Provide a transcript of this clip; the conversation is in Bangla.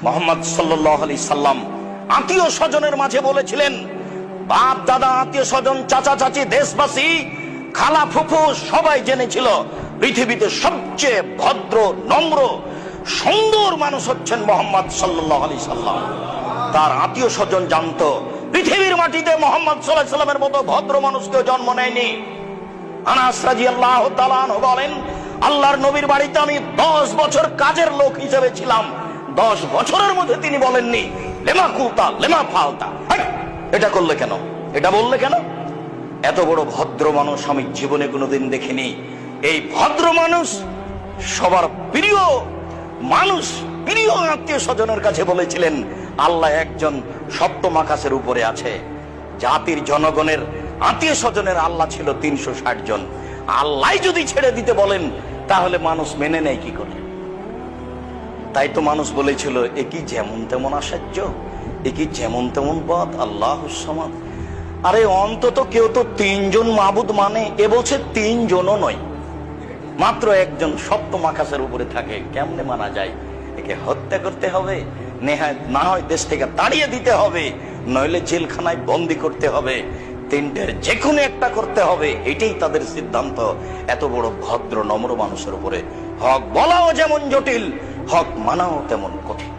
মুহাম্মদ সাল্লাল্লাহু আলাইহি সাল্লাম আত্মীয় স্বজনের মাঝে বলেছিলেন, বাপ দাদা আত্মীয় স্বজন চাচা চাচি দেশবাসী খালা ফুফু সবাই জেনেছিল পৃথিবীতে সবচেয়ে ভদ্র নম্র সুন্দর মানুষ হচ্ছেন মুহাম্মদ সাল্লাল্লাহু আলাইহি সাল্লাম। তার আত্মীয় স্বজন জানতো পৃথিবীর মাটিতে মুহাম্মদ সাল্লাল্লাহু আলাইহি সাল্লামের মতো ভদ্র মানুষ কেউ জন্ম নেয়নি। আনাস রাদিয়াল্লাহু তাআলা আনহু বলেন, আল্লাহর নবীর বাড়িতে আমি 10 বছর কাজের লোক হিসেবে ছিলাম। 10 বছরের মধ্যে তিনি বলেননি লেমা কুলতা লেমা ফালতা, এটা করলে কেন, এটা বললে কেন। এত বড় ভদ্র মানুষ আমি জীবনে কোনোদিন দেখিনি। এই ভদ্র মানুষ সবার প্রিয় মানুষ, প্রিয় আত্মীয় স্বজনের কাছে বলেছিলেন আল্লাহ একজন সপ্তম আকাশের উপরে আছে। জাতির জনগণের আত্মীয় স্বজনের আল্লাহ ছিল 360 জন। আল্লাহ যদি ছেড়ে দিতে বলেন তাহলে মানুষ মেনে নেয় কি করে? তাই তো মানুষ বলেছিল এ কি যেমন তেমন আশ্চর্য, এ কি যেমন তেমন পথ, আল্লাহুস সামাদ। আরে অন্তত কেউ তো 3 জন মাবুদ মানে, এ বলছে 3 জনও নয়, মাত্র একজন সপ্তম আকাশের উপরে থাকে। কেমনে মানা যায়? একে হত্যা করতে হবে, নেহায় না হয় দেশ থেকে তাড়িয়ে দিতে হবে, নইলে জেলখানায় বন্দি করতে হবে, 3টের যে কোনো একটা করতে হবে, এটাই তাদের সিদ্ধান্ত। এত বড় ভদ্র নম্র মানুষের উপরে হক বলাও যেমন জটিল, হক মানাও তেমন কঠিন।